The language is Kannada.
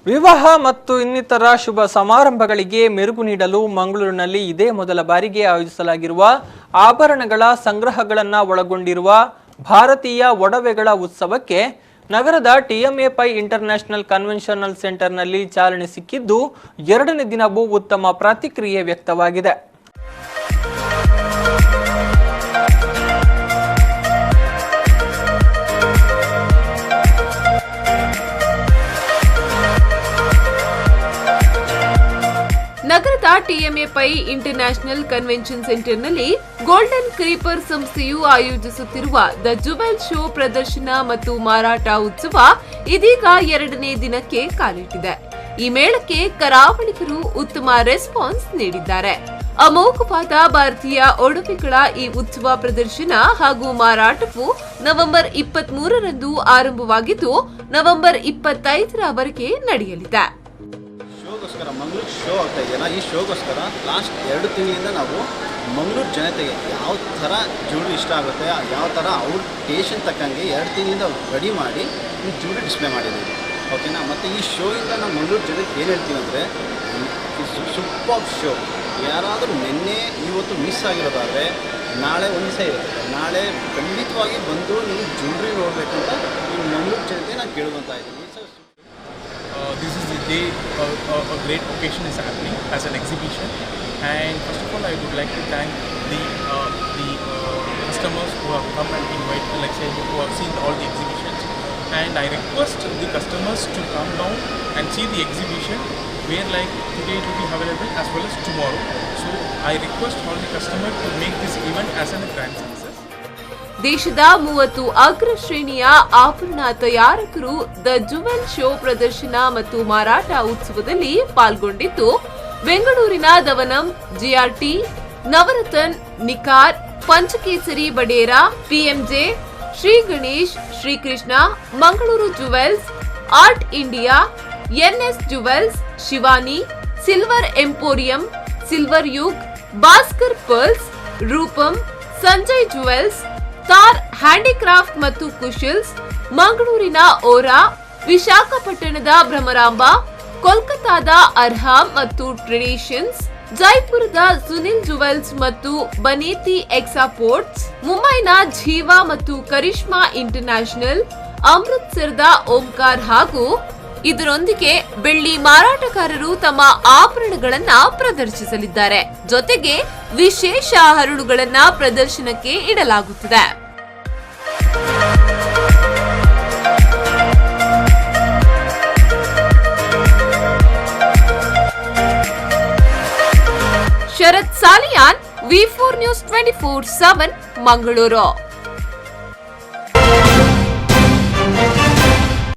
ವಿವಾಹ ಮತ್ತು ಇನ್ನಿತರ ಶುಭ ಸಮಾರಂಭಗಳಿಗೆ ಮೆರುಗು ನೀಡಲು ಮಂಗಳೂರಿನಲ್ಲಿ ಇದೇ ಮೊದಲ ಬಾರಿಗೆ ಆಯೋಜಿಸಲಾಗಿರುವ ಆಭರಣಗಳ ಸಂಗ್ರಹಗಳನ್ನು ಒಳಗೊಂಡಿರುವ ಭಾರತೀಯ ಒಡವೆಗಳ ಉತ್ಸವಕ್ಕೆ ನಗರದ ಟಿಎಂಎ ಪೈ ಇಂಟರ್ನ್ಯಾಷನಲ್ ಕನ್ವೆನ್ಷನಲ್ ಸೆಂಟರ್ನಲ್ಲಿ ಚಾಲನೆ ಸಿಕ್ಕಿದ್ದು ಎರಡನೇ ದಿನವೂ ಉತ್ತಮ ಪ್ರತಿಕ್ರಿಯೆ ವ್ಯಕ್ತವಾಗಿದೆ. ನಗರದ ಟಿಎಂಎ ಪೈ ಇಂಟರ್ನ್ಯಾಷನಲ್ ಕನ್ವೆನ್ಷನ್ ಸೆಂಟರ್ನಲ್ಲಿ ಗೋಲ್ಡನ್ ಕ್ರೀಪರ್ ಸಂಸ್ಥೆಯು ಆಯೋಜಿಸುತ್ತಿರುವ ದ ಜುವೆಲ್ ಶೋ ಪ್ರದರ್ಶನ ಮತ್ತು ಮಾರಾಟ ಉತ್ಸವ ಇದೀಗ ಎರಡನೇ ದಿನಕ್ಕೆ ಕಾಲಿಟ್ಟಿದೆ. ಈ ಮೇಳಕ್ಕೆ ಕರಾವಳಿಗರು ಉತ್ತಮ ರೆಸ್ಪಾನ್ಸ್ ನೀಡಿದ್ದಾರೆ. ಅಮೋಘವಾದ ಭಾರತೀಯ ಒಡವೆಗಳ ಈ ಉತ್ಸವ ಪ್ರದರ್ಶನ ಹಾಗೂ ಮಾರಾಟವು ನವೆಂಬರ್ 23ರಂದು ಆರಂಭವಾಗಿದ್ದು ನವೆಂಬರ್ 25ರವರೆಗೆ ನಡೆಯಲಿದೆ. ಮಂಗಳೂರು ಶೋ ಆಗ್ತಾ ಇದೆಯಲ್ಲ, ಈ ಶೋಗೋಸ್ಕರ ಲಾಸ್ಟ್ 2 ತಿಂಗಳಿಂದ ನಾವು ಮಂಗಳೂರು ಜನತೆಗೆ ಯಾವ ಥರ ಜ್ಯುವೆಲ್ರಿ ಇಷ್ಟ ಆಗುತ್ತೆ, ಯಾವ ಥರ ಅವ್ರ ಟೇಷನ್ ತಕ್ಕಂಗೆ 2 ತಿಂಗಳಿಂದ ರೆಡಿ ಮಾಡಿ ಈ ಜ್ಯುವೆಲ್ರಿ ಡಿಸ್ಪ್ಲೇ ಮಾಡಿದ್ದೀವಿ. ಓಕೆನಾ. ಮತ್ತು ಈ ಶೋಯಿಂದ ನಾವು ಮಂಗಳೂರು ಜನಕ್ಕೆ ಏನು ಹೇಳ್ತೀವಿ ಅಂದರೆ, ಸೂಪರ್ ಶೋ. ಯಾರಾದರೂ ನಿನ್ನೆ ಇವತ್ತು ಮಿಸ್ ಆಗಿರೋದಾದರೆ ನಾಳೆ ಒಂದು ದಿವಸ ಇರುತ್ತೆ, ನಾಳೆ ಖಂಡಿತವಾಗಿ ಬಂದು ನೀವು ಜ್ಯುವೆಲ್ರಿ ನೋಡಬೇಕು ಅಂತ ಈ ಮಂಗಳೂರು ಜನತೆ ನಾನು ಕೇಳುವಂತ ಇದ್ದೀನಿ. This is the day a great occasion is happening as an exhibition, and first of all I would like to thank the customers who have come and invited, like say, who have seen all the exhibitions, and I request the customers to come down and see the exhibition where like today it will be available as well as tomorrow. So I request all the customers to make this event as a grand success. ದೇಶದ 30 ಅಗ್ರ ಶ್ರೇಣಿಯ ಆಭರಣ ತಯಾರಕರು ದ ಜುವೆಲ್ ಶೋ ಪ್ರದರ್ಶನ ಮತ್ತು ಮಾರಾಟ ಉತ್ಸವದಲ್ಲಿ ಪಾಲ್ಗೊಂಡಿದ್ದು ಬೆಂಗಳೂರಿನ Davanam, GRT, Navaratna, Nikar, Panchakesari Badera, PMJ, Shri Ganesh, Srikrishna, Mangaluru jewels, art India, NS jewels, Shivani, silver emporium, silver Yug, Bhaskar pearls, Roopam, Sanjay jewels, ತಾರ್ ಹ್ಯಾಂಡಿಕ್ರಾಫ್ಟ್ ಮತ್ತು ಕುಶಲ್ಸ್, ಮಂಗಳೂರಿನ ಓರಾ, ವಿಶಾಖಪಟ್ಟಣದ ಭ್ರಮರಾಂಬ, ಕೋಲ್ಕತಾದ ಅರ್ಹಾಂ ಮತ್ತು ಟ್ರೆಡಿಷನ್ಸ್, ಜೈಪುರದ ಸುನಿಲ್ ಜುವೆಲ್ಸ್ ಮತ್ತು ಬನೇತಿ ಎಕ್ಸಾಪೋರ್ಟ್ಸ್, ಮುಂಬೈನ ಝೀವಾ ಮತ್ತು ಕರಿಷ್ಮಾ ಇಂಟರ್ನ್ಯಾಷನಲ್, ಅಮೃತ್ಸರದ ಓಂಕಾರ್ ಹಾಗೂ ಇದರೊಂದಿಗೆ ಬೆಳ್ಳಿ ಮಾರಾಟಗಾರರು ತಮ್ಮ ಆಭರಣಗಳನ್ನ ಪ್ರದರ್ಶಿಸಲಿದ್ದಾರೆ. ಜೊತೆಗೆ ವಿಶೇಷ ಹರಳುಗಳನ್ನ ಪ್ರದರ್ಶನಕ್ಕೆ ಇಡಲಾಗುತ್ತದೆ. ಶರತ್ ಸಾಲಿಯಾನ್, ವಿ4 ನ್ಯೂಸ್ 24/7 ಮಂಗಳೂರು.